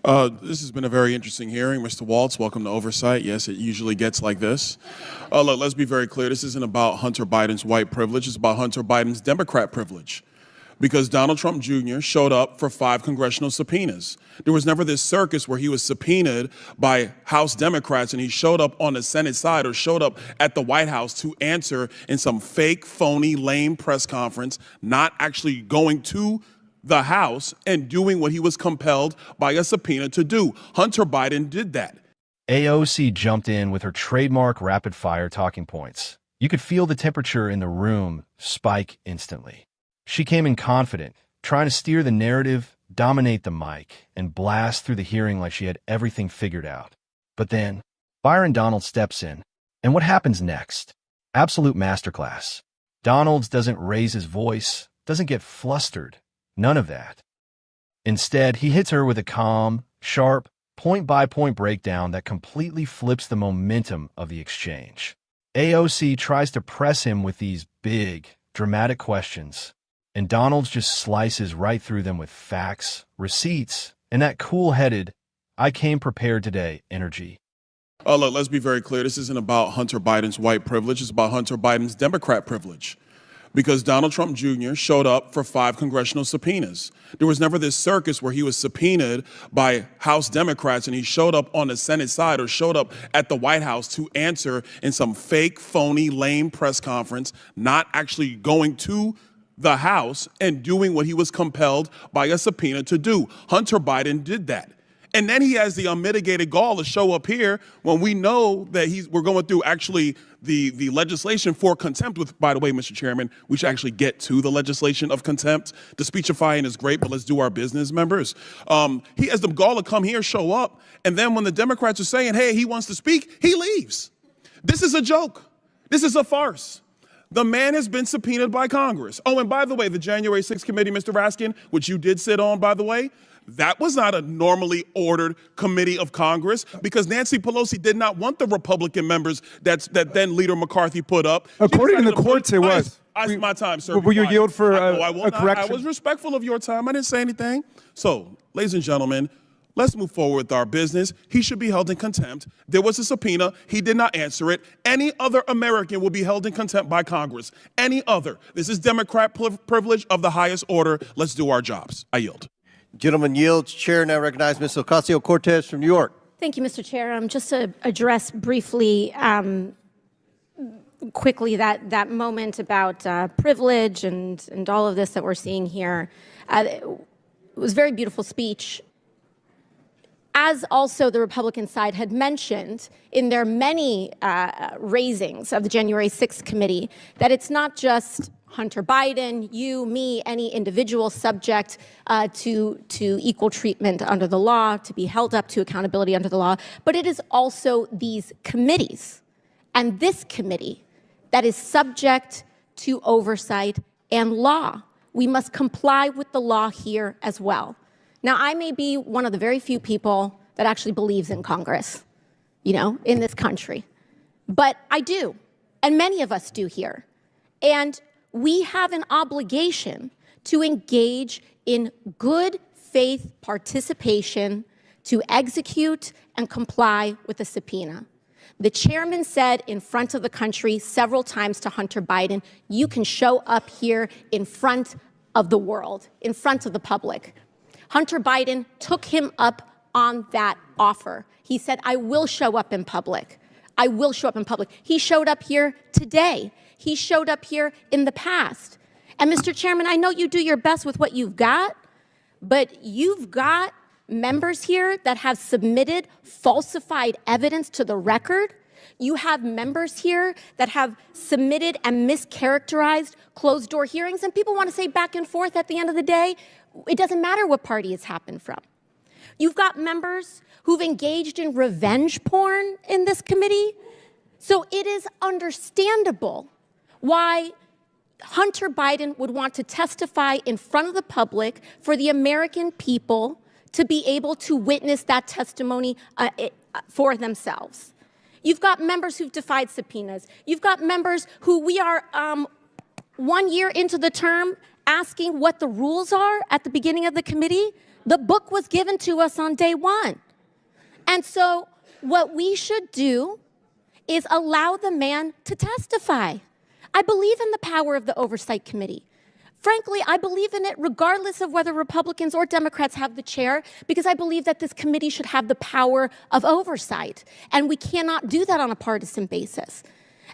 This has been a very interesting hearing. Mr. Waltz, welcome to Oversight. Yes, it usually gets like this. Look, let's be very clear. This isn't about Hunter Biden's white privilege. It's about Hunter Biden's Democrat privilege. Because Donald Trump Jr. showed up for 5 congressional subpoenas. There was never this circus where he was subpoenaed by House Democrats and he showed up on the Senate side or showed up at the White House to answer in some fake, phony, lame press conference, not actually going to the House and doing what he was compelled by a subpoena to do. Hunter Biden did that. AOC jumped in with her trademark rapid-fire talking points. You could feel the temperature in the room spike instantly. She came in confident, trying to steer the narrative, dominate the mic, and blast through the hearing like she had everything figured out. But then, Byron Donalds steps in, and what happens next? Absolute masterclass. Donalds doesn't raise his voice, doesn't get flustered. None of that. Instead, he hits her with a calm, sharp, point-by-point breakdown that completely flips the momentum of the exchange. AOC tries to press him with these big, dramatic questions, and Donalds just slices right through them with facts, receipts, and that cool-headed, I came prepared today energy. Look, let's be very clear. This isn't about Hunter Biden's white privilege. It's about Hunter Biden's Democrat privilege. Because Donald Trump Jr. showed up for 5 congressional subpoenas. There was never this circus where he was subpoenaed by House Democrats and he showed up on the Senate side or showed up at the White House to answer in some fake, phony, lame press conference, not actually going to the House and doing what he was compelled by a subpoena to do. Hunter Biden did that. And then he has the unmitigated gall to show up here when we know that we're going through actually the legislation for contempt with, by the way, Mr. Chairman, we should actually get to the legislation of contempt. The speechifying is great, but let's do our business, members. He has the gall to come here, show up, and then when the Democrats are saying, hey, he wants to speak, he leaves. This is a joke. This is a farce. The man has been subpoenaed by Congress. Oh, and by the way, the January 6th committee, Mr. Raskin, which you did sit on, by the way, that was not a normally ordered committee of Congress because Nancy Pelosi did not want the Republican members that then Leader McCarthy put up. According to the courts, it was. My time, sir. Will you yield for a correction? I was respectful of your time. I didn't say anything. So, ladies and gentlemen, let's move forward with our business. He should be held in contempt. There was a subpoena. He did not answer it. Any other American will be held in contempt by Congress. Any other. This is Democrat privilege of the highest order. Let's do our jobs. I yield. Gentleman yields. Chair now recognizes Ms. Ocasio-Cortez from New York. Thank you, Mr. Chair. Just to address briefly, quickly, that moment about privilege and all of this that we're seeing here. It was a very beautiful speech. As also the Republican side had mentioned in their many raisings of the January 6th committee, that it's not just Hunter Biden, you, me, any individual subject to equal treatment under the law, to be held up to accountability under the law, but it is also these committees and this committee that is subject to oversight and law. We must comply with the law here as well. Now, I may be one of the very few people that actually believes in Congress, in this country, but I do, and many of us do here. And we have an obligation to engage in good faith participation to execute and comply with the subpoena. The chairman said in front of the country several times to Hunter Biden, you can show up here in front of the world, in front of the public. Hunter Biden took him up on that offer. He said, I will show up in public. I will show up in public. He showed up here today. He showed up here in the past. And Mr. Chairman, I know you do your best with what you've got, but you've got members here that have submitted falsified evidence to the record. You have members here that have submitted and mischaracterized closed-door hearings, and people want to say back and forth at the end of the day, it doesn't matter what party it's happened from. You've got members who've engaged in revenge porn in this committee. So it is understandable why Hunter Biden would want to testify in front of the public for the American people to be able to witness that testimony for themselves. You've got members who've defied subpoenas. You've got members who we are 1 year into the term asking what the rules are at the beginning of the committee. The book was given to us on day one. And so what we should do is allow the man to testify. I believe in the power of the Oversight Committee. Frankly, I believe in it regardless of whether Republicans or Democrats have the chair, because I believe that this committee should have the power of oversight. And we cannot do that on a partisan basis.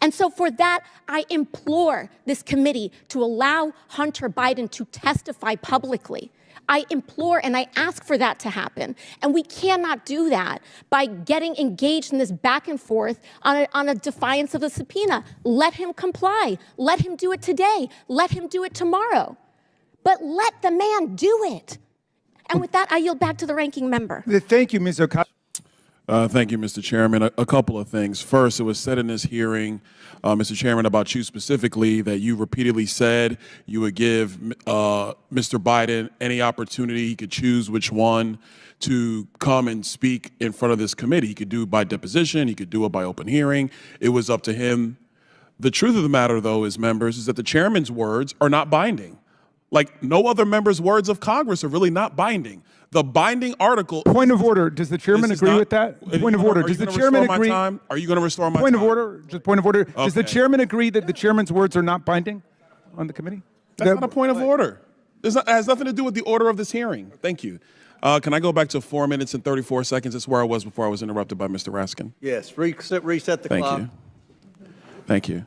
And so for that, I implore this committee to allow Hunter Biden to testify publicly. I implore and I ask for that to happen. And we cannot do that by getting engaged in this back and forth on a defiance of the subpoena. Let him comply. Let him do it today. Let him do it tomorrow. But let the man do it. And with that, I yield back to the ranking member. Thank you, Ms. Ocasio. Thank you, Mr. Chairman. A couple of things. First, it was said in this hearing, Mr. Chairman, about you specifically, that you repeatedly said you would give Mr. Biden any opportunity. He could choose which one to come and speak in front of this committee. He could do it by deposition. He could do it by open hearing. It was up to him. The truth of the matter, though, is that the chairman's words are not binding. Like no other member's words of Congress are really not binding. The binding article. Point of order. Does the chairman agree with that? Point of order. Does the chairman agree? Are you going to restore my time? Point of order. Just point of order. Okay. Does the chairman agree that the chairman's words are not binding on the committee? That's not a point of order. It has nothing to do with the order of this hearing. Thank you. Can I go back to 4 minutes and 34 seconds? That's where I was before I was interrupted by Mr. Raskin. Yes, reset the clock. Thank you.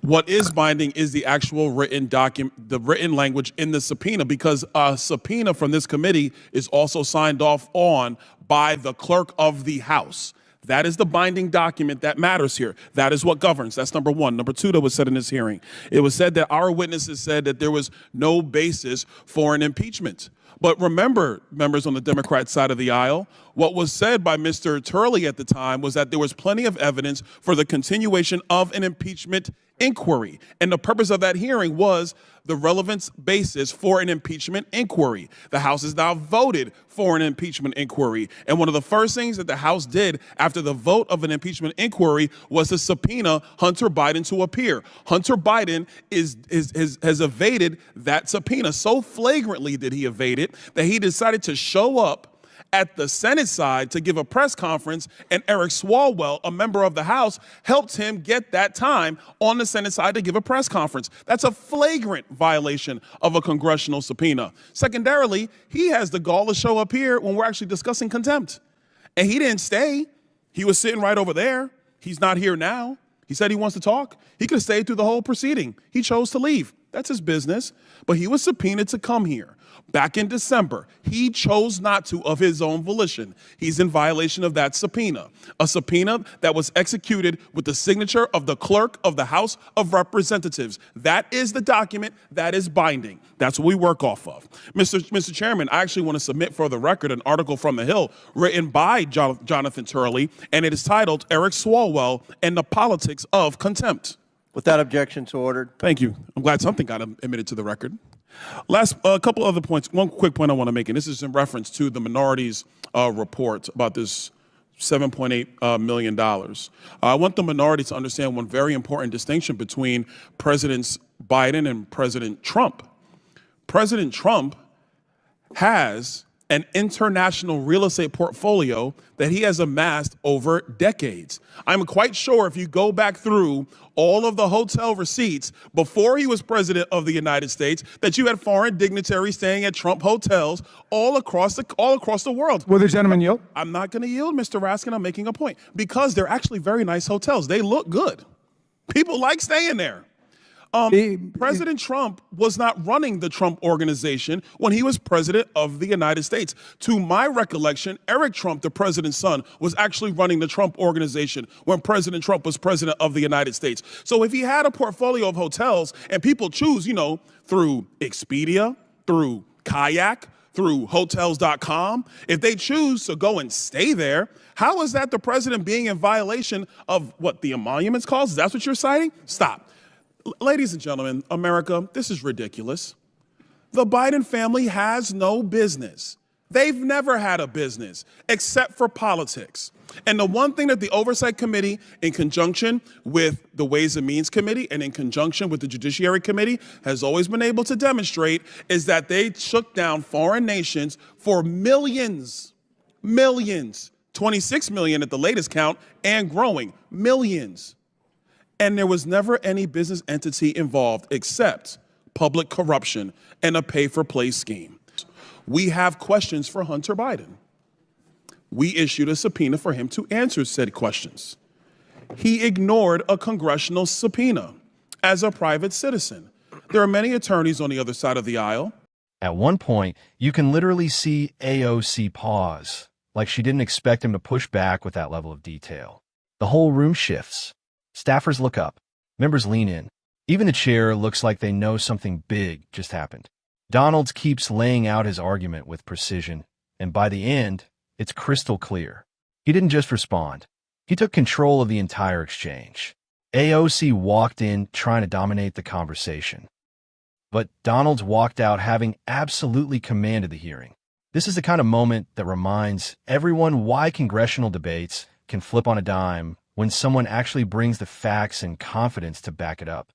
What is binding is the actual written document, the written language in the subpoena, because a subpoena from this committee is also signed off on by the clerk of the House. That is the binding document that matters here. That is what governs. That's number one. Number two, that was said in this hearing. It was said that our witnesses said that there was no basis for an impeachment. But remember, members on the Democrat side of the aisle, what was said by Mr. Turley at the time was that there was plenty of evidence for the continuation of an impeachment inquiry. And the purpose of that hearing was the relevance basis for an impeachment inquiry. The House has now voted for an impeachment inquiry. And one of the first things that the House did after the vote of an impeachment inquiry was to subpoena Hunter Biden to appear. Hunter Biden has evaded that subpoena. So flagrantly did he evade it that he decided to show up at the Senate side to give a press conference, and Eric Swalwell, a member of the House, helped him get that time on the Senate side to give a press conference. That's a flagrant violation of a congressional subpoena. Secondarily, he has the gall to show up here when we're actually discussing contempt. And he didn't stay. He was sitting right over there. He's not here now. He said he wants to talk. He could have stayed through the whole proceeding. He chose to leave. That's his business. But he was subpoenaed to come here. Back in December, he chose not to of his own volition. He's in violation of that subpoena, a subpoena that was executed with the signature of the clerk of the House of Representatives. That is the document that is binding. That's what we work off of. Mr. Chairman, I actually want to submit for the record an article from The Hill written by Jonathan Turley, and it is titled Eric Swalwell and the Politics of Contempt. Without objection, so ordered. Thank you. I'm glad something got admitted to the record. A couple other points. One quick point I want to make, and this is in reference to the minority's report about this $7.8 million. I want the minority to understand one very important distinction between Presidents Biden and President Trump. President Trump has an international real estate portfolio that he has amassed over decades. I'm quite sure if you go back through all of the hotel receipts before he was president of the United States, that you had foreign dignitaries staying at Trump hotels all across the world. Will the gentleman yield? I'm not going to yield, Mr. Raskin. I'm making a point. Because they're actually very nice hotels. They look good. People like staying there. President Trump was not running the Trump Organization when he was president of the United States. To my recollection, Eric Trump, the president's son, was actually running the Trump Organization when President Trump was president of the United States. So if he had a portfolio of hotels and people choose, through Expedia, through Kayak, through Hotels.com, if they choose to go and stay there, how is that the president being in violation of what the emoluments clause? That's what you're citing? Stop. Ladies and gentlemen, America, this is ridiculous. The Biden family has no business They've never had a business except for politics. And the one thing that the Oversight Committee, in conjunction with the Ways and Means Committee and in conjunction with the Judiciary Committee, has always been able to demonstrate is that they shook down foreign nations for millions, 26 million at the latest count and growing, millions. And there was never any business entity involved except public corruption and a pay-for-play scheme. We have questions for Hunter Biden. We issued a subpoena for him to answer said questions. He ignored a congressional subpoena as a private citizen. There are many attorneys on the other side of the aisle. At one point, you can literally see AOC pause, like she didn't expect him to push back with that level of detail. The whole room shifts. Staffers look up. Members lean in. Even the chair looks like they know something big just happened. Donalds keeps laying out his argument with precision, and by the end, it's crystal clear. He didn't just respond. He took control of the entire exchange. AOC walked in trying to dominate the conversation. But Donalds walked out having absolutely commanded the hearing. This is the kind of moment that reminds everyone why congressional debates can flip on a dime when someone actually brings the facts and confidence to back it up.